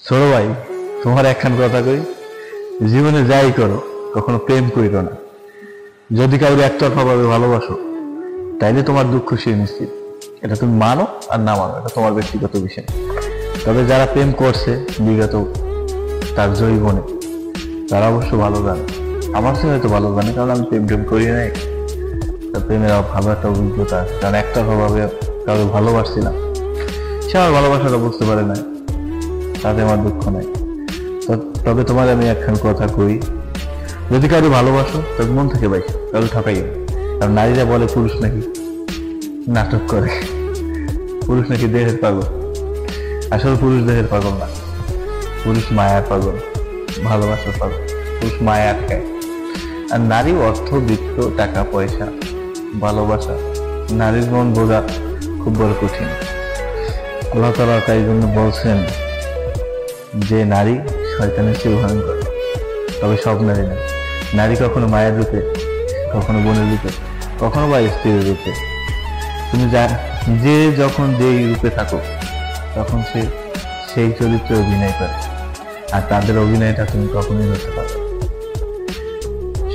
ছোট ভাই, তোমার একখান কথা কই, জীবনে যাই করো কখনো প্রেম কইরো না। যদি কাউকে একতরফা ভাবে ভালোবাসো তাইলে তোমার দুঃখ সে নিশ্চিত। এটা তুমি মানো আর না মানো, এটা তোমার ব্যক্তিগত বিষয়। তবে যারা প্রেম করছে বিগত তার জৈবনে, তারা অবশ্য ভালো জানে। আমার সঙ্গে হয়তো ভালো জানে, কারণ আমি প্রেম করি নাই। প্রেমের ভালো একটা অভিজ্ঞতা আছে, কারণ একতরফা ভাবে কাউকে ভালোবাসছিলাম, সে আমার ভালোবাসাটা বুঝতে পারে না, তাতে আমার দুঃখ নাই। তবে তোমার আমি একখান কথা কই, যদি কারো ভালোবাসো তবে মন থেকে বাইসো, কারো ঠকাইও। কারণ নারীরা বলে পুরুষ নাকি নাটক করে, পুরুষ নাকি দেহের পাগল। আসলে পুরুষ দেহের পাগল না, পুরুষ মায়ার পাগল, ভালোবাসার পাগল। পুরুষ মায়া আটকায়, আর নারী অর্থ, বৃত্ত, টাকা পয়সা, ভালোবাসা। নারীর মন বোঝা খুব বড় কঠিন। আল্লাহ তাআলা তাই জন্য বলছেন যে নারী শয়তানের চেয়ে ভয়ঙ্কর। তবে সব নারী না, নারী কখনো মায়ের রূপে, কখনো বোনের রূপে, কখনো বা স্ত্রীর রূপে। তুমি যে যখন যেই রূপে থাকো তখন সে সেই চরিত্রে অভিনয় করে, আর তাদের অভিনয়টা তুমি কখনোই ধরতে পারো।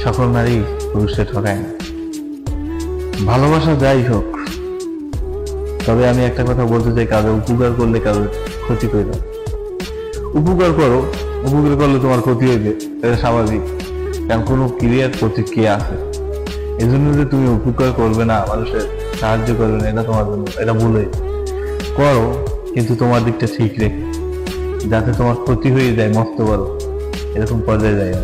সকল নারী পুরুষে ঠকায় না, ভালোবাসা যাই হোক। তবে আমি একটা কথা বলতে চাই, কারো উপকার করলে কারো ক্ষতি করে না। উপকার করো, উপকার করলে তোমার ক্ষতি হইবে, এটা স্বাভাবিক, কারণ কোনো ক্রিয়ার প্রতিক্রিয়া আছে। এই জন্য যে তুমি উপকার করবে না, মানুষের সাহায্য করবে না, এটা তোমার জন্য, এটা ভুলে করো, কিন্তু তোমার দিকটা ঠিক রেখে, যাতে তোমার ক্ষতি হয়ে যায় মস্ত বড়, এরকম পর্যায়ে যায় না।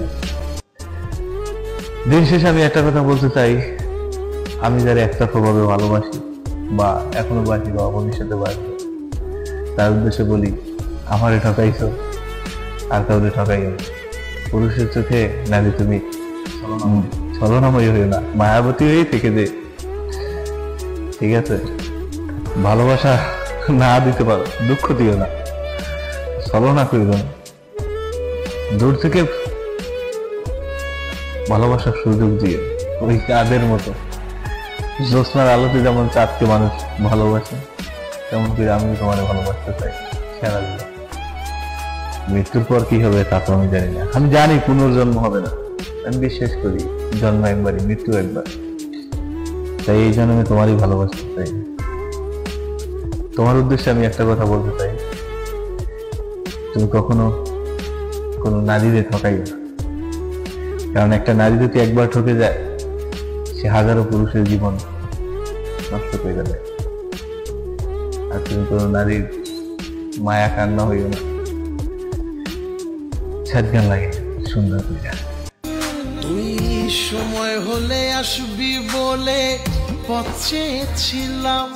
দিন শেষে আমি একটা কথা বলতে চাই, আমি যারা একতরফা ভাবে ভালোবাসি বা এখনো বাসি বা ভবিষ্যতে বাসি, তার উদ্দেশ্যে বলি, আমারে ঠকাইছো আর কাউকে ঠকাইও না। পুরুষের চোখে নারী তুমি ছলনাময়ী হইও না, মায়াবতী হয়েই থেকে যে, ঠিক আছে? ভালোবাসা না দিতে পারো, দুঃখ দিও না, ছলনা করিও না। দূর থেকে ভালোবাসার সুযোগ দিয়ে, ওই চাঁদের মতো জ্যোৎস্নার আলোতে যেমন চাঁদকে মানুষ ভালোবাসে, তেমন করে আমি তোমার ভালোবাসতে চাই সারা জীবন। মৃত্যুর পর কি হবে তা তো আমি জানি না, আমি জানি পুনর্জন্ম হবে না, আমি বিশ্বাস করি জন্ম একবারই, মৃত্যু একবার। তাই এই জন্য আমি তোমারই ভালোবাসতে চাই। তোমার উদ্দেশ্যে আমি একটা কথা বলতে চাই, তুমি কখনো কোনো নারীরে ঠকাইও না, কারণ একটা নারী যদি একবার ঠকে যায়, সে হাজারো পুরুষের জীবন নষ্ট করে দেয়। আর তুমি কোনো নারীর মায়া কান্না হইও না, ছাদ গান লাগে সুন্দর করে। তুই সময় হলে আসবি বলে পথ চেয়েছিলাম,